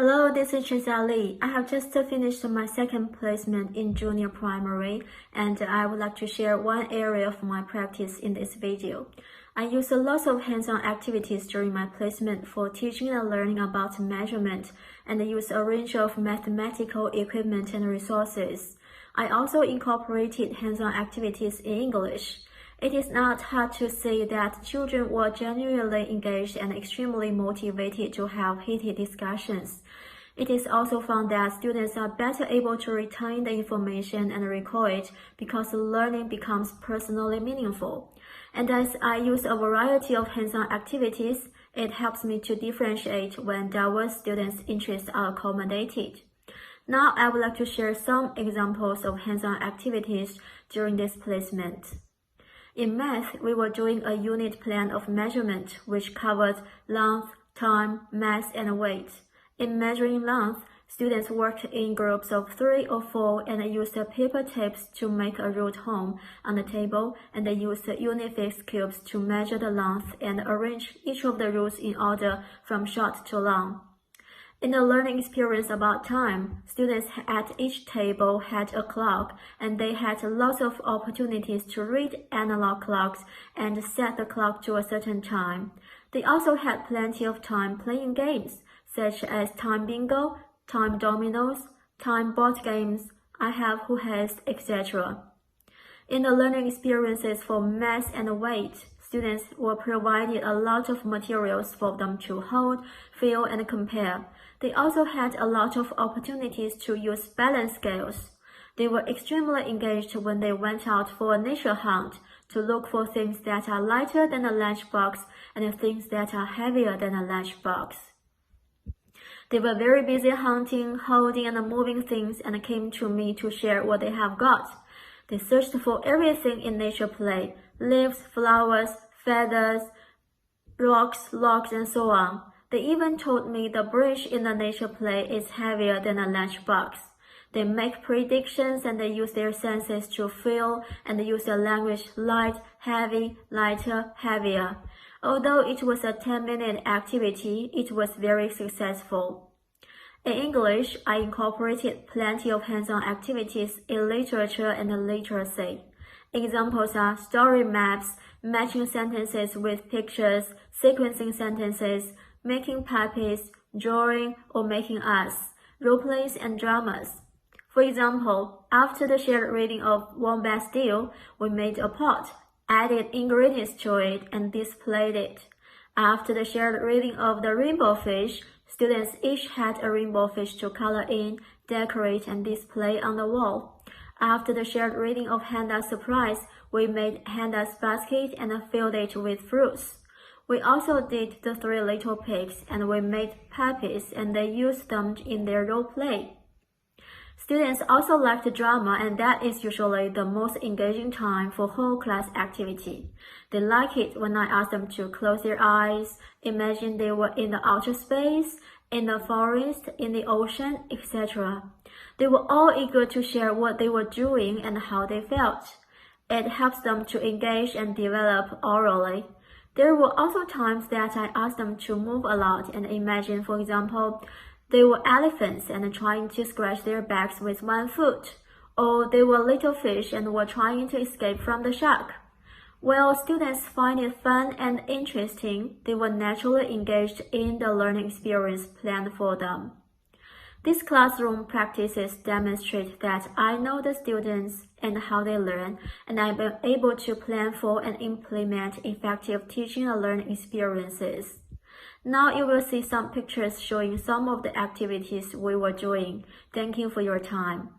Hello, this is Lee. I have just finished my second placement in junior primary, and I would like to share one area of my practice in this video. I use a lot of hands-on activities during my placement for teaching and learning about measurement, and I use a range of mathematical equipment and resources. I also incorporated hands-on activities in English. It is not hard to see that children were genuinely engaged and extremely motivated to have heated discussions. It is also found that students are better able to retain the information and recall it because learning becomes personally meaningful. And as I use a variety of hands-on activities, it helps me to differentiate when diverse students' interests are accommodated. Now I would like to share some examples of hands-on activities during this placement. In math, we were doing a unit plan of measurement which covered length, time, mass, and weight. In measuring length, students worked in groups of 3 or 4 and used paper tapes to make a root home on the table, and they used Unifix cubes to measure the length and arrange each of the roots in order from short to long. In the learning experience about time, students at each table had a clock, and they had lots of opportunities to read analog clocks and set the clock to a certain time. They also had plenty of time playing games, such as time bingo, time dominoes, time board games, I have, who has, etc. In the learning experiences for mass and weight, students were provided a lot of materials for them to hold, feel, and compare. They also had a lot of opportunities to use balance scales. They were extremely engaged when they went out for a nature hunt to look for things that are lighter than a lunchbox and things that are heavier than a lunchbox. They were very busy hunting, holding, and moving things and came to me to share what they have got. They searched for everything in nature play: leaves, flowers, feathers, rocks, logs, and so on. They even told me the bridge in the nature play is heavier than a lunchbox. They make predictions and they use their senses to feel and use their language: light, heavy, lighter, heavier. Although it was a 10-minute activity, it was very successful. In English, I incorporated plenty of hands-on activities in literature and literacy. Examples are story maps, matching sentences with pictures, sequencing sentences, making puppies, drawing, or making us, role plays, and dramas. For example, after the shared reading of One Bastille, we made a pot, added ingredients to it, and displayed it. After the shared reading of The Rainbow Fish, students each had a rainbow fish to color in, decorate, and display on the wall. After the shared reading of Handa's Surprise, we made Handa's basket and filled it with fruits. We also did The Three Little Pigs, and we made puppies, and they used them in their role play. Students also liked drama, and that is usually the most engaging time for whole class activity. They like it when I ask them to close their eyes, imagine they were in the outer space, in the forest, in the ocean, etc. They were all eager to share what they were doing and how they felt. It helps them to engage and develop orally. There were also times that I asked them to move a lot and imagine, for example, they were elephants and trying to scratch their backs with one foot, or they were little fish and were trying to escape from the shark. While students find it fun and interesting, they were naturally engaged in the learning experience planned for them. These classroom practices demonstrate that I know the students and how they learn, and I'm able to plan for and implement effective teaching and learning experiences. Now you will see some pictures showing some of the activities we were doing. Thank you for your time.